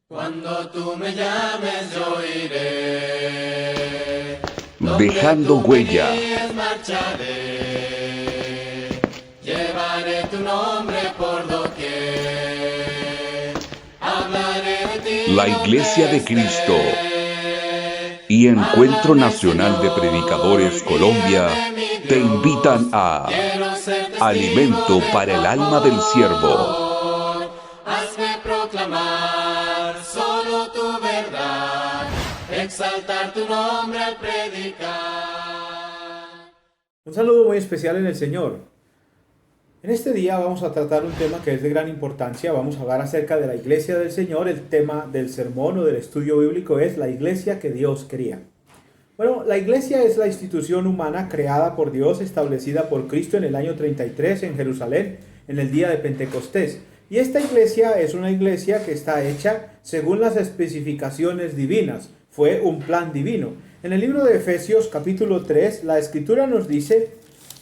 Cuando tú me llames yo iré, Dejando huella. marcharé, llevaré tu nombre por doquier, hablaré de ti La Iglesia donde de Cristo esté. y Encuentro Háblame, Nacional de Señor, Predicadores Colombia guíame, mi te invitan Dios, a quiero ser testigo Alimento de tu para el alma del siervo. amor. Hazme proclamar solo tu verdad, exaltar tu nombre al predicar. Un saludo muy especial en el Señor. En este día vamos a tratar un tema que es de gran importancia. Vamos a hablar acerca de la iglesia del Señor. El tema del sermón o del estudio bíblico es la iglesia que Dios quería. Bueno, la iglesia es la institución humana creada por Dios, establecida por Cristo en el año 33 en Jerusalén, en el día de Pentecostés. Y esta iglesia es una iglesia que está hecha según las especificaciones divinas. Fue un plan divino. En el libro de Efesios capítulo 3, la escritura nos dice,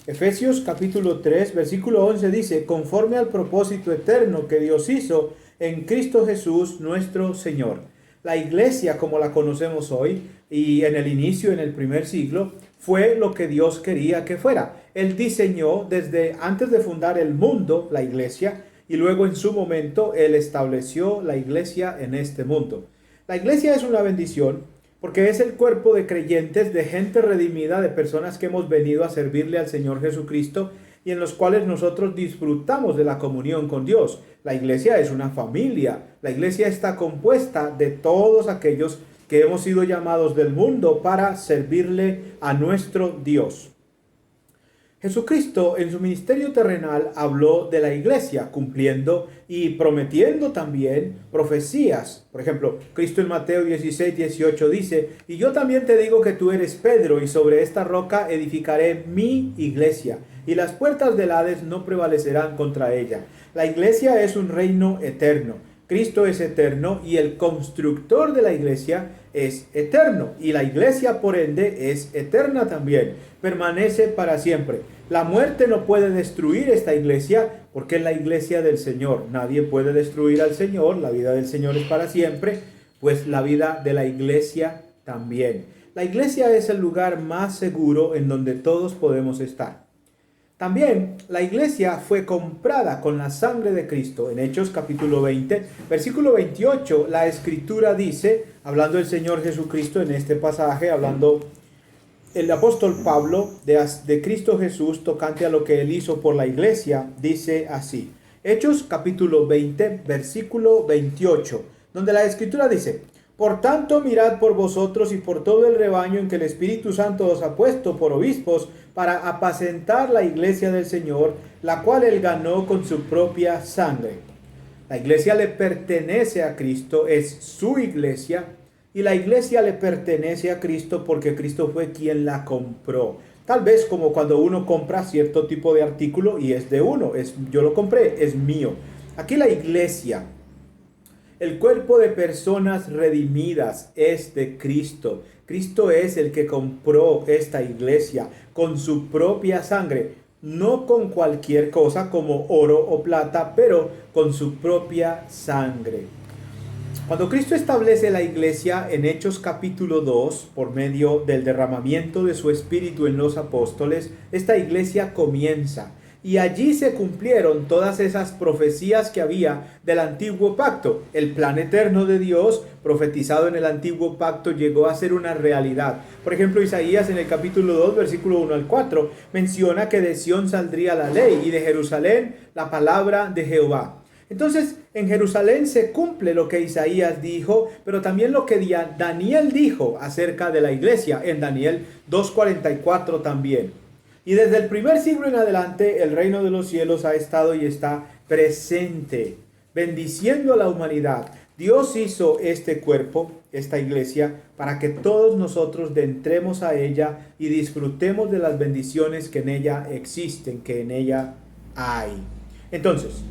Efesios capítulo 3, versículo 11 dice, conforme al propósito eterno que Dios hizo en Cristo Jesús nuestro Señor. La iglesia como la conocemos hoy y en el inicio, en el primer siglo, fue lo que Dios quería que fuera. Él diseñó desde antes de fundar el mundo la iglesia y luego en su momento Él estableció la iglesia en este mundo. La iglesia es una bendición porque es el cuerpo de creyentes, de gente redimida, de personas que hemos venido a servirle al Señor Jesucristo y en los cuales nosotros disfrutamos de la comunión con Dios. La iglesia es una familia. La iglesia está compuesta de todos aquellos que hemos sido llamados del mundo para servirle a nuestro Dios. Jesucristo en su ministerio terrenal habló de la iglesia, cumpliendo y prometiendo también profecías. Por ejemplo, Cristo en Mateo 16:18 dice, y yo también te digo que tú eres Pedro, y sobre esta roca edificaré mi iglesia, y las puertas del Hades no prevalecerán contra ella. La iglesia es un reino eterno. Cristo es eterno y el constructor de la iglesia es eterno. Y la iglesia, por ende, es eterna también. Permanece para siempre. La muerte no puede destruir esta iglesia porque es la iglesia del Señor. Nadie puede destruir al Señor. La vida del Señor es para siempre, pues la vida de la iglesia también. La iglesia es el lugar más seguro en donde todos podemos estar. También la iglesia fue comprada con la sangre de Cristo. En Hechos capítulo 20, versículo 28, la escritura dice, hablando el Señor Jesucristo en este pasaje, hablando el apóstol Pablo de Cristo Jesús tocante a lo que él hizo por la iglesia, dice así. Hechos capítulo 20, versículo 28, donde la escritura dice, por tanto, mirad por vosotros y por todo el rebaño en que el Espíritu Santo os ha puesto por obispos para apacentar la iglesia del Señor, la cual él ganó con su propia sangre. La iglesia le pertenece a Cristo, es su iglesia, y la iglesia le pertenece a Cristo porque Cristo fue quien la compró. Tal vez como cuando uno compra cierto tipo de artículo y es de uno, yo lo compré, es mío. Aquí la iglesia, el cuerpo de personas redimidas es de Cristo. Cristo es el que compró esta iglesia con su propia sangre, no con cualquier cosa como oro o plata, pero con su propia sangre. Cuando Cristo establece la iglesia en Hechos capítulo 2, por medio del derramamiento de su espíritu en los apóstoles, esta iglesia comienza. Y allí se cumplieron todas esas profecías que había del antiguo pacto. El plan eterno de Dios, profetizado en el antiguo pacto, llegó a ser una realidad. Por ejemplo, Isaías en el capítulo 2, versículo 1 al 4, menciona que de Sión saldría la ley y de Jerusalén la palabra de Jehová. Entonces, en Jerusalén se cumple lo que Isaías dijo, pero también lo que Daniel dijo acerca de la iglesia, en Daniel 2:44 también. Y desde el primer siglo en adelante, el reino de los cielos ha estado y está presente, bendiciendo a la humanidad. Dios hizo este cuerpo, esta iglesia, para que todos nosotros entremos a ella y disfrutemos de las bendiciones que en ella existen, que en ella hay. Entonces,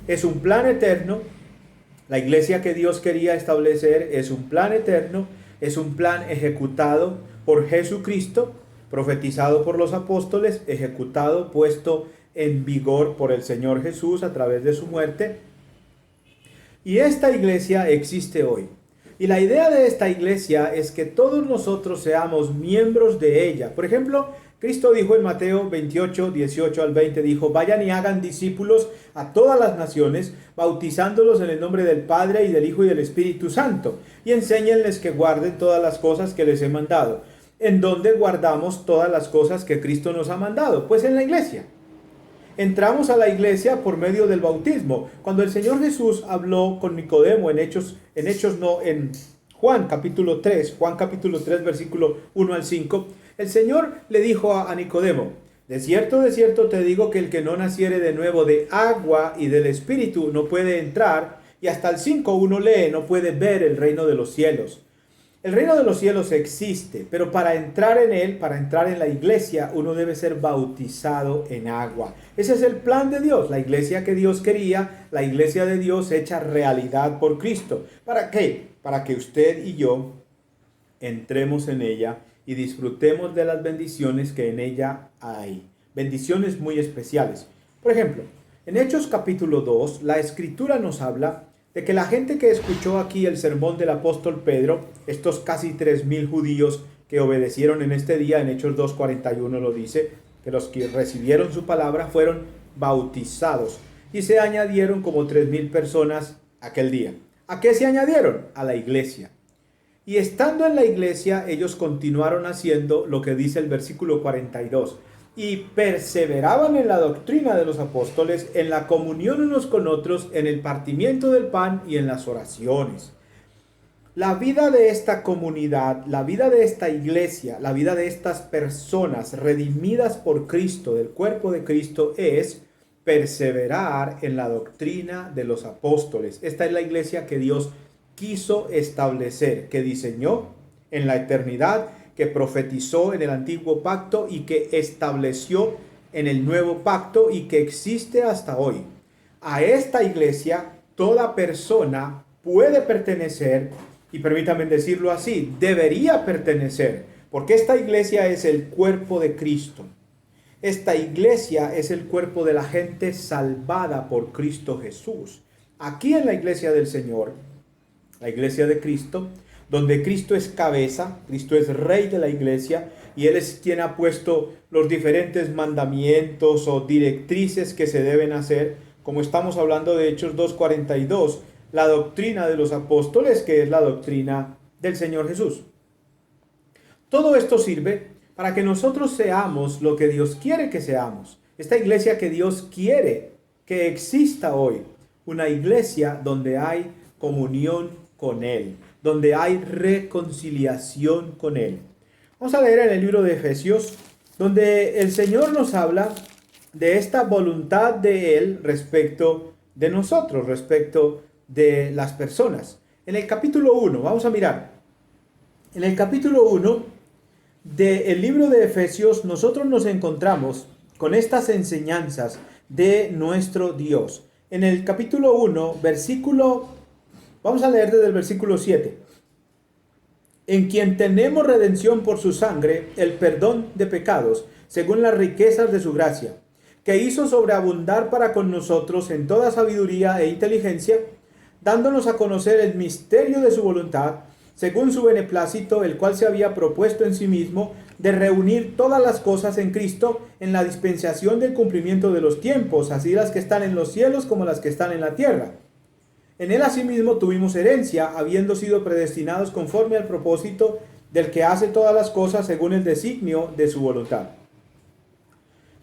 es un plan eterno. La iglesia que Dios quería establecer es un plan eterno, es un plan ejecutado por Jesucristo, profetizado por los apóstoles, ejecutado, puesto en vigor por el Señor Jesús a través de su muerte. Y esta iglesia existe hoy. Y la idea de esta iglesia es que todos nosotros seamos miembros de ella. Por ejemplo, Cristo dijo en Mateo 28, 18 al 20, dijo: vayan y hagan discípulos a todas las naciones, bautizándolos en el nombre del Padre y del Hijo y del Espíritu Santo, y enséñenles que guarden todas las cosas que les he mandado. ¿En dónde guardamos todas las cosas que Cristo nos ha mandado? Pues en la iglesia. Entramos a la iglesia por medio del bautismo. Cuando el Señor Jesús habló con Nicodemo en Juan capítulo 3, versículo 1 al 5, el Señor le dijo a Nicodemo: de cierto te digo que el que no naciere de nuevo de agua y del Espíritu no puede entrar, y hasta el 5 uno lee, no puede ver el reino de los cielos. El reino de los cielos existe, pero para entrar en él, para entrar en la iglesia, uno debe ser bautizado en agua. Ese es el plan de Dios, la iglesia que Dios quería, la iglesia de Dios hecha realidad por Cristo. ¿Para qué? Para que usted y yo entremos en ella y disfrutemos de las bendiciones que en ella hay. Bendiciones muy especiales. Por ejemplo, en Hechos capítulo 2, la Escritura nos habla de que la gente que escuchó aquí el sermón del apóstol Pedro, estos casi 3,000 judíos que obedecieron en este día, en Hechos 2:41 lo dice, que los que recibieron su palabra fueron bautizados, y se añadieron como 3,000 personas aquel día. ¿A qué se añadieron? A la iglesia. Y estando en la iglesia, ellos continuaron haciendo lo que dice el versículo 42. Y perseveraban en la doctrina de los apóstoles, en la comunión unos con otros, en el partimiento del pan y en las oraciones. La vida de esta comunidad, la vida de esta iglesia, la vida de estas personas redimidas por Cristo, del cuerpo de Cristo, es perseverar en la doctrina de los apóstoles. Esta es la iglesia que Dios quiso establecer, que diseñó en la eternidad, que profetizó en el antiguo pacto y que estableció en el nuevo pacto y que existe hasta hoy. A esta iglesia toda persona puede pertenecer, y permítanme decirlo así, debería pertenecer, porque esta iglesia es el cuerpo de Cristo. Esta iglesia es el cuerpo de la gente salvada por Cristo Jesús. Aquí en la iglesia del Señor, la iglesia de Cristo, donde Cristo es cabeza, Cristo es rey de la iglesia, y Él es quien ha puesto los diferentes mandamientos o directrices que se deben hacer, como estamos hablando de Hechos 2:42, la doctrina de los apóstoles, que es la doctrina del Señor Jesús. Todo esto sirve para que nosotros seamos lo que Dios quiere que seamos. Esta iglesia que Dios quiere que exista hoy, una iglesia donde hay comunión con Él, donde hay reconciliación con Él. Vamos a leer en el libro de Efesios, donde el Señor nos habla de esta voluntad de Él respecto de nosotros, respecto de las personas. En el capítulo 1, vamos a mirar. En el capítulo 1 del libro de Efesios, nosotros nos encontramos con estas enseñanzas de nuestro Dios. En el capítulo 1, vamos a leer desde el versículo 7. En quien tenemos redención por su sangre, el perdón de pecados, según las riquezas de su gracia, que hizo sobreabundar para con nosotros en toda sabiduría e inteligencia, dándonos a conocer el misterio de su voluntad, según su beneplácito, el cual se había propuesto en sí mismo, de reunir todas las cosas en Cristo, en la dispensación del cumplimiento de los tiempos, así las que están en los cielos como las que están en la tierra. En él asimismo tuvimos herencia, habiendo sido predestinados conforme al propósito del que hace todas las cosas según el designio de su voluntad.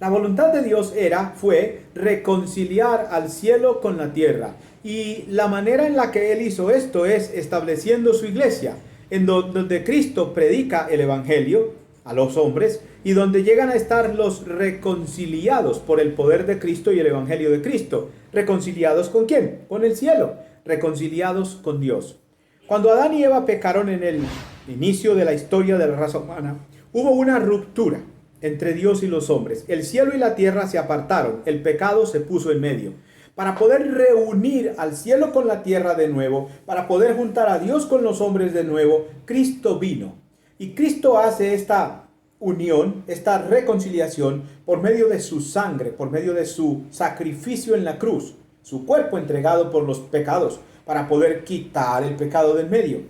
La voluntad de Dios fue reconciliar al cielo con la tierra. Y la manera en la que Él hizo esto es estableciendo su iglesia, en donde Cristo predica el evangelio a los hombres y donde llegan a estar los reconciliados por el poder de Cristo y el evangelio de Cristo. ¿Reconciliados con quién? Con el cielo. Reconciliados con Dios. Cuando Adán y Eva pecaron en el inicio de la historia de la raza humana, hubo una ruptura entre Dios y los hombres. El cielo y la tierra se apartaron. El pecado se puso en medio. Para poder reunir al cielo con la tierra de nuevo, para poder juntar a Dios con los hombres de nuevo, Cristo vino. Y Cristo hace esta unión, esta reconciliación, por medio de su sangre, por medio de su sacrificio en la cruz, su cuerpo entregado por los pecados, para poder quitar el pecado del medio.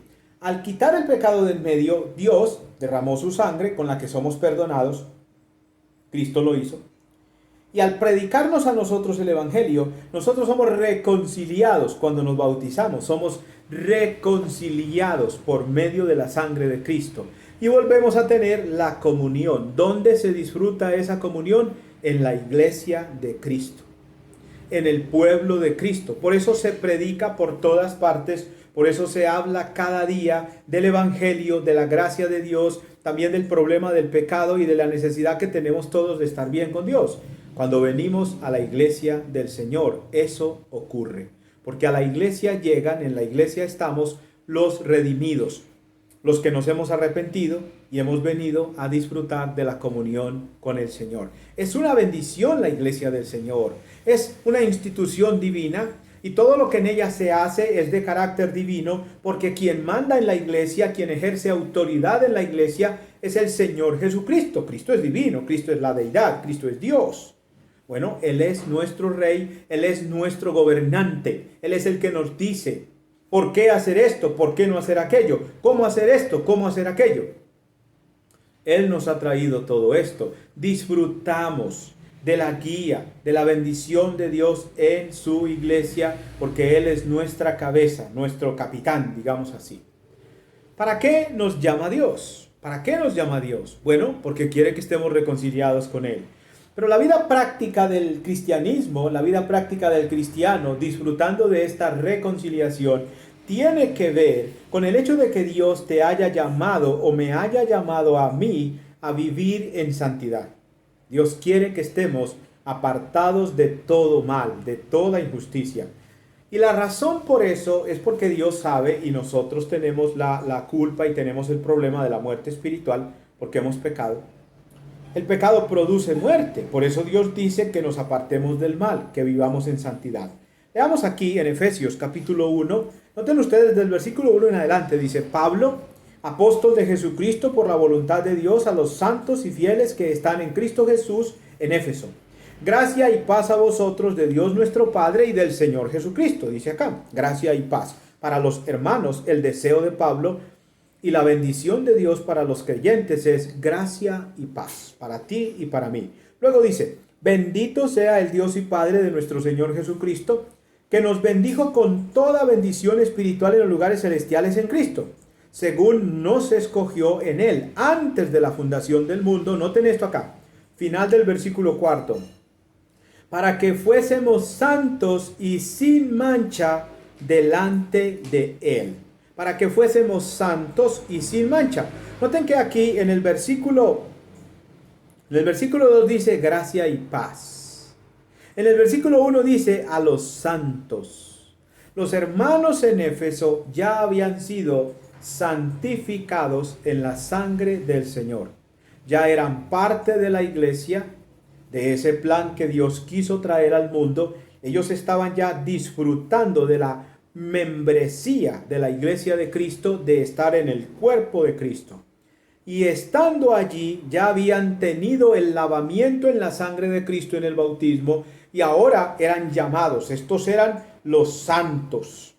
Al quitar el pecado del medio, Dios derramó su sangre con la que somos perdonados. Cristo lo hizo. Y al predicarnos a nosotros el Evangelio, nosotros somos reconciliados cuando nos bautizamos. Somos reconciliados por medio de la sangre de Cristo. Y volvemos a tener la comunión. ¿Dónde se disfruta esa comunión? En la iglesia de Cristo. En el pueblo de Cristo. Por eso se predica por todas partes. Por eso se habla cada día del Evangelio, de la gracia de Dios, también del problema del pecado y de la necesidad que tenemos todos de estar bien con Dios. Cuando venimos a la iglesia del Señor, eso ocurre. Porque a la iglesia llegan, en la iglesia estamos los redimidos, los que nos hemos arrepentido y hemos venido a disfrutar de la comunión con el Señor. Es una bendición la iglesia del Señor. Es una institución divina. Y todo lo que en ella se hace es de carácter divino, porque quien manda en la iglesia, quien ejerce autoridad en la iglesia, es el Señor Jesucristo. Cristo es divino, Cristo es la deidad, Cristo es Dios. Bueno, Él es nuestro Rey, Él es nuestro gobernante, Él es el que nos dice por qué hacer esto, por qué no hacer aquello, cómo hacer esto, cómo hacer aquello. Él nos ha traído todo esto. Disfrutamos de la guía, de la bendición de Dios en su iglesia, porque Él es nuestra cabeza, nuestro capitán, digamos así. ¿Para qué nos llama Dios? ¿Para qué nos llama Dios? Bueno, porque quiere que estemos reconciliados con Él. Pero la vida práctica del cristianismo, la vida práctica del cristiano, disfrutando de esta reconciliación, tiene que ver con el hecho de que Dios te haya llamado o me haya llamado a mí a vivir en santidad. Dios quiere que estemos apartados de todo mal, de toda injusticia. Y la razón por eso es porque Dios sabe y nosotros tenemos la culpa y tenemos el problema de la muerte espiritual porque hemos pecado. El pecado produce muerte, por eso Dios dice que nos apartemos del mal, que vivamos en santidad. Veamos aquí en Efesios capítulo 1, noten ustedes del versículo 1 en adelante, dice Pablo, apóstol de Jesucristo por la voluntad de Dios a los santos y fieles que están en Cristo Jesús en Éfeso. Gracia y paz a vosotros de Dios nuestro Padre y del Señor Jesucristo, dice acá, gracia y paz. Para los hermanos, el deseo de Pablo y la bendición de Dios para los creyentes es gracia y paz, para ti y para mí. Luego dice, bendito sea el Dios y Padre de nuestro Señor Jesucristo, que nos bendijo con toda bendición espiritual en los lugares celestiales en Cristo, según nos escogió en Él, antes de la fundación del mundo. Noten esto acá, final del versículo 4, para que fuésemos santos y sin mancha delante de Él. Para que fuésemos santos y sin mancha. Noten que aquí en el versículo 2 dice gracia y paz. En el versículo 1 dice a los santos. Los hermanos en Éfeso ya habían sido santificados en la sangre del Señor. Ya eran parte de la iglesia, de ese plan que Dios quiso traer al mundo. Ellos estaban ya disfrutando de la membresía de la iglesia de Cristo, de estar en el cuerpo de Cristo. Y estando allí ya habían tenido el lavamiento en la sangre de Cristo en el bautismo y ahora eran llamados. Estos eran los santos.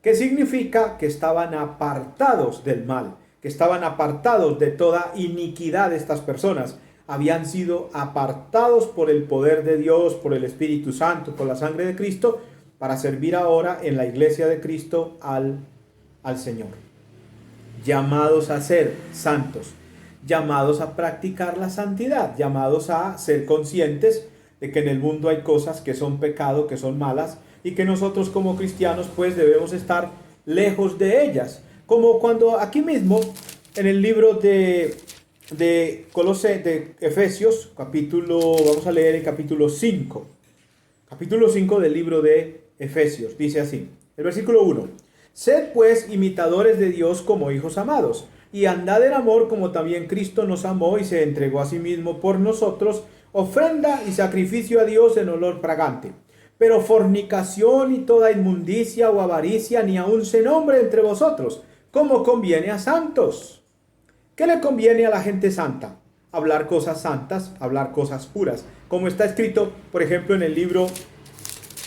¿Qué significa? Que estaban apartados del mal, que estaban apartados de toda iniquidad de estas personas. Habían sido apartados por el poder de Dios, por el Espíritu Santo, por la sangre de Cristo, para servir ahora en la iglesia de Cristo al Señor. Llamados a ser santos, llamados a practicar la santidad, llamados a ser conscientes de que en el mundo hay cosas que son pecado, que son malas, y que nosotros como cristianos pues debemos estar lejos de ellas. Como cuando aquí mismo en el libro de Efesios, vamos a leer el capítulo 5. Capítulo 5 del libro de Efesios, dice así, el versículo 1. Sed pues imitadores de Dios como hijos amados, y andad en amor como también Cristo nos amó y se entregó a sí mismo por nosotros, ofrenda y sacrificio a Dios en olor fragante. Pero fornicación y toda inmundicia o avaricia ni aun se nombre entre vosotros, como conviene a santos. ¿Qué le conviene a la gente santa? Hablar cosas santas, hablar cosas puras, como está escrito, por ejemplo, en el libro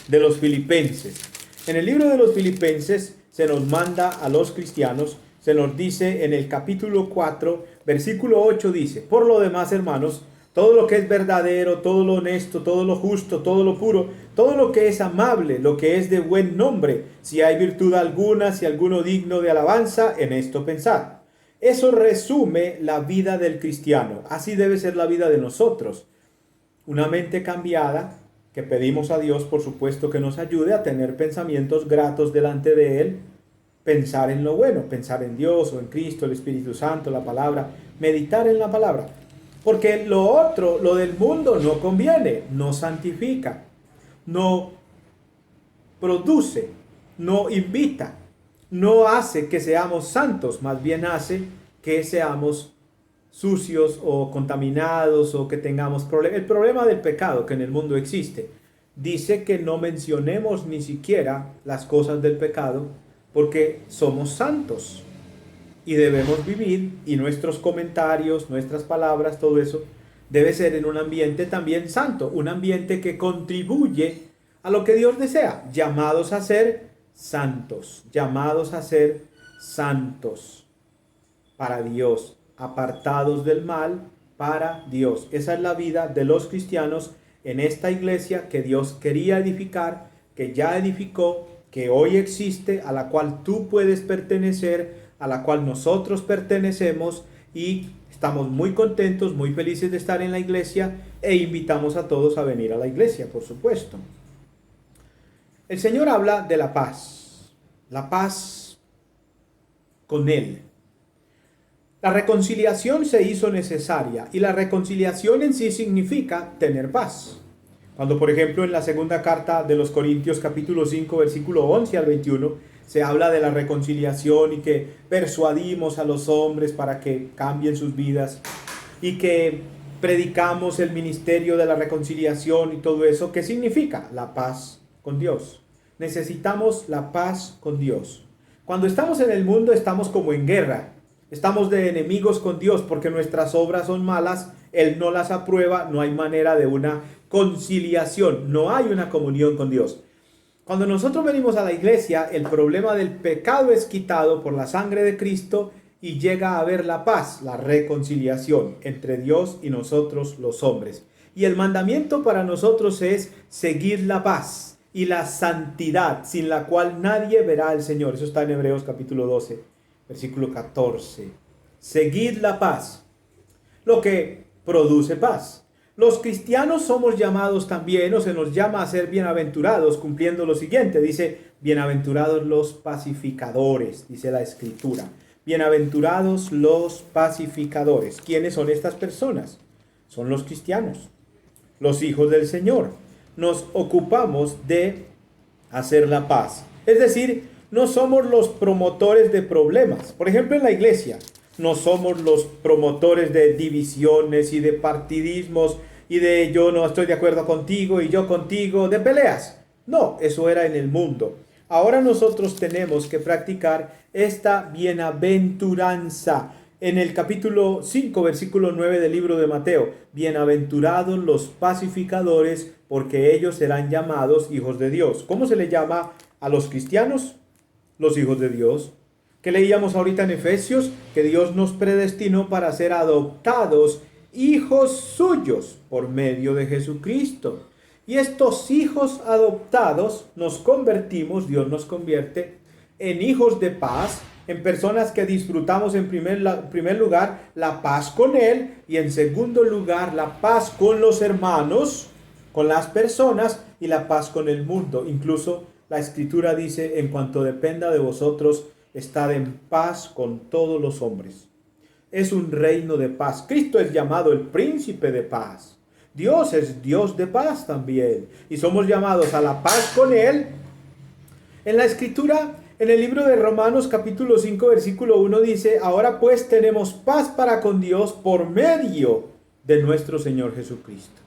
de los Filipenses. En el libro de los Filipenses se nos manda a los cristianos, se nos dice en el capítulo 4, versículo 8 dice: por lo demás, hermanos, todo lo que es verdadero, todo lo honesto, todo lo justo, todo lo puro, todo lo que es amable, lo que es de buen nombre, si hay virtud alguna, si alguno digno de alabanza, en esto pensad. Eso resume la vida del cristiano. Así debe ser la vida de nosotros. Una mente cambiada, que pedimos a Dios, por supuesto, que nos ayude a tener pensamientos gratos delante de Él, pensar en lo bueno, pensar en Dios o en Cristo, el Espíritu Santo, la palabra, meditar en la palabra. Porque lo otro, lo del mundo, no conviene, no santifica, no produce, no invita, no hace que seamos santos, más bien hace que seamos sucios o contaminados o que tengamos problemas. El problema del pecado que en el mundo existe dice que no mencionemos ni siquiera las cosas del pecado porque somos santos y debemos vivir, y nuestros comentarios, nuestras palabras, todo eso debe ser en un ambiente también santo, un ambiente que contribuye a lo que Dios desea, llamados a ser santos, llamados a ser santos para Dios, apartados del mal para Dios. Esa es la vida de los cristianos en esta iglesia que Dios quería edificar, que ya edificó, que hoy existe, a la cual tú puedes pertenecer, a la cual nosotros pertenecemos, y estamos muy contentos, muy felices de estar en la iglesia, e invitamos a todos a venir a la iglesia, por supuesto. El Señor habla de la paz con Él. La reconciliación se hizo necesaria, y la reconciliación en sí significa tener paz. Cuando, por ejemplo, en la segunda carta de los Corintios, capítulo 5, versículo 11 al 21, se habla de la reconciliación y que persuadimos a los hombres para que cambien sus vidas y que predicamos el ministerio de la reconciliación y todo eso. ¿Qué significa? La paz con Dios. Necesitamos la paz con Dios. Cuando estamos en el mundo estamos como en guerra. Estamos de enemigos con Dios porque nuestras obras son malas, Él no las aprueba, no hay manera de una conciliación, no hay una comunión con Dios. Cuando nosotros venimos a la iglesia, el problema del pecado es quitado por la sangre de Cristo y llega a haber la paz, la reconciliación entre Dios y nosotros los hombres. Y el mandamiento para nosotros es seguir la paz y la santidad, sin la cual nadie verá al Señor. Eso está en Hebreos capítulo 12, versículo 14. Seguid la paz, lo que produce paz. Los cristianos somos llamados también, o se nos llama a ser bienaventurados, cumpliendo lo siguiente. Dice, bienaventurados los pacificadores, dice la Escritura. Bienaventurados los pacificadores. ¿Quiénes son estas personas? Son los cristianos, los hijos del Señor. Nos ocupamos de hacer la paz. Es decir, no somos los promotores de problemas. Por ejemplo, en la iglesia, no somos los promotores de divisiones y de partidismos y de yo no estoy de acuerdo contigo y yo contigo, de peleas. No, eso era en el mundo. Ahora nosotros tenemos que practicar esta bienaventuranza. En el capítulo 5, versículo 9 del libro de Mateo, bienaventurados los pacificadores, porque ellos serán llamados hijos de Dios. ¿Cómo se le llama a los cristianos? Los hijos de Dios. Que leíamos ahorita en Efesios, que Dios nos predestinó para ser adoptados hijos suyos por medio de Jesucristo. Y estos hijos adoptados nos convertimos, Dios nos convierte en hijos de paz, en personas que disfrutamos en primer lugar la paz con Él y en segundo lugar la paz con los hermanos, con las personas y la paz con el mundo. Incluso la Escritura dice, en cuanto dependa de vosotros, estad en paz con todos los hombres. Es un reino de paz. Cristo es llamado el príncipe de paz. Dios es Dios de paz también. Y somos llamados a la paz con Él. En la Escritura, en el libro de Romanos capítulo 5 versículo 1 dice, ahora pues tenemos paz para con Dios por medio de nuestro Señor Jesucristo.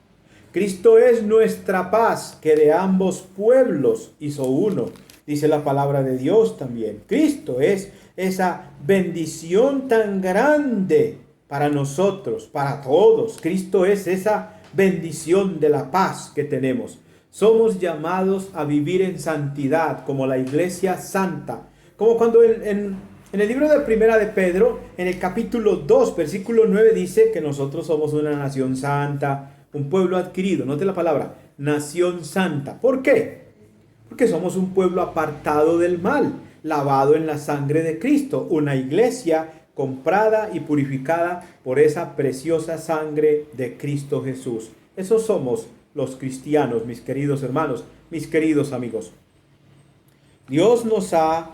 Cristo es nuestra paz, que de ambos pueblos hizo uno. Dice la palabra de Dios también. Cristo es esa bendición tan grande para nosotros, para todos. Cristo es esa bendición de la paz que tenemos. Somos llamados a vivir en santidad, como la iglesia santa. Como cuando en el libro de Primera de Pedro, en el capítulo 2, versículo 9, dice que nosotros somos una nación santa, un pueblo adquirido. Note la palabra, nación santa. ¿Por qué? Porque somos un pueblo apartado del mal, lavado en la sangre de Cristo, una iglesia comprada y purificada por esa preciosa sangre de Cristo Jesús. Esos somos los cristianos, mis queridos hermanos, mis queridos amigos. Dios nos ha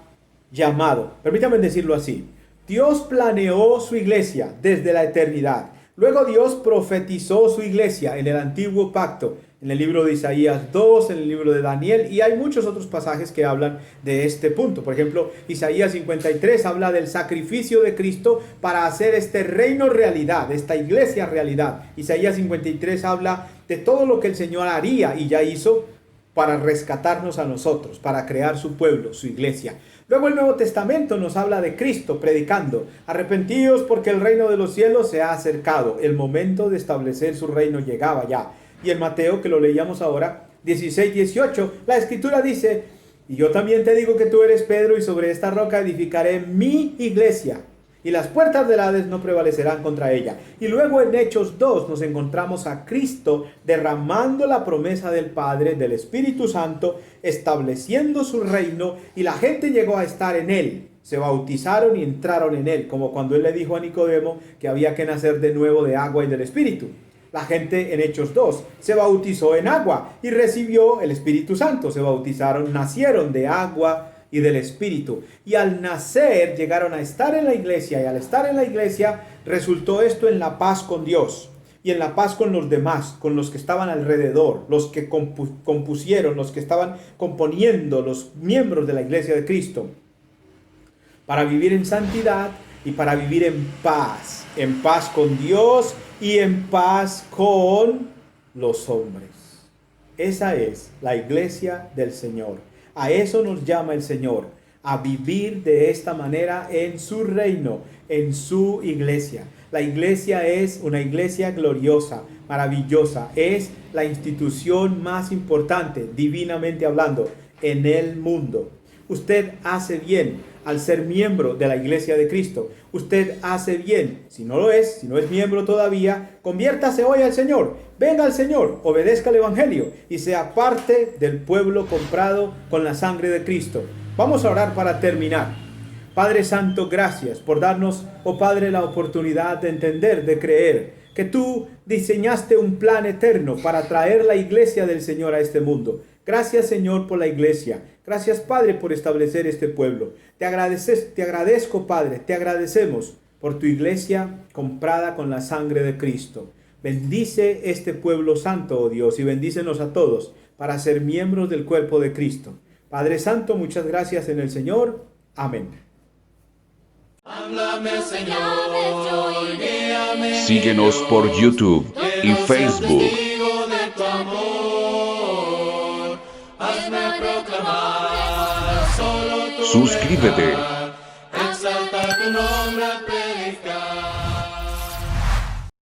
llamado, permítanme decirlo así, Dios planeó su iglesia desde la eternidad. Luego Dios profetizó su iglesia en el antiguo pacto, en el libro de Isaías 2, en el libro de Daniel, y hay muchos otros pasajes que hablan de este punto. Por ejemplo, Isaías 53 habla del sacrificio de Cristo para hacer este reino realidad, esta iglesia realidad. Isaías 53 habla de todo lo que el Señor haría y ya hizo para rescatarnos a nosotros, para crear su pueblo, su iglesia. Luego el Nuevo Testamento nos habla de Cristo predicando: arrepentíos porque el reino de los cielos se ha acercado. El momento de establecer su reino llegaba ya. Y en Mateo, que lo leíamos ahora, 16-18, la escritura dice: y yo también te digo que tú eres Pedro, y sobre esta roca edificaré mi iglesia, y las puertas del Hades no prevalecerán contra ella. Y luego en Hechos 2 nos encontramos a Cristo derramando la promesa del Padre, del Espíritu Santo, estableciendo su reino, y la gente llegó a estar en él. Se bautizaron y entraron en él, como cuando él le dijo a Nicodemo que había que nacer de nuevo de agua y del Espíritu. La gente en Hechos 2 se bautizó en agua y recibió el Espíritu Santo. Se bautizaron, nacieron de agua y del Espíritu. Y al nacer llegaron a estar en la iglesia, y al estar en la iglesia resultó esto en la paz con Dios y en la paz con los demás, con los que estaban alrededor, los que compusieron, los que estaban componiendo, los miembros de la iglesia de Cristo, para vivir en santidad y para vivir en paz con Dios y en paz con los hombres. Esa es la iglesia del Señor. A eso nos llama el Señor, a vivir de esta manera en su reino, en su iglesia. La iglesia es una iglesia gloriosa, maravillosa. Es la institución más importante, divinamente hablando, en el mundo. Usted hace bien al ser miembro de la iglesia de Cristo. Usted hace bien. Si no lo es, si no es miembro todavía, conviértase hoy al Señor. Venga al Señor, obedezca el Evangelio y sea parte del pueblo comprado con la sangre de Cristo. Vamos a orar para terminar. Padre Santo, gracias por darnos, oh Padre, la oportunidad de entender, de creer que tú diseñaste un plan eterno para traer la iglesia del Señor a este mundo. Gracias, Señor, por la iglesia. Gracias, Padre, por establecer este pueblo. Te agradezco, Padre, te agradecemos por tu iglesia comprada con la sangre de Cristo. Bendice este pueblo santo, oh Dios, y bendícenos a todos para ser miembros del cuerpo de Cristo. Padre Santo, muchas gracias en el Señor. Amén. Háblame, Señor, guíame. Síguenos por YouTube y Quiero ser Facebook. testigo de tu amor. Hazme proclamar solo tu Suscríbete. verdad. Exaltar tu nombre al predicar.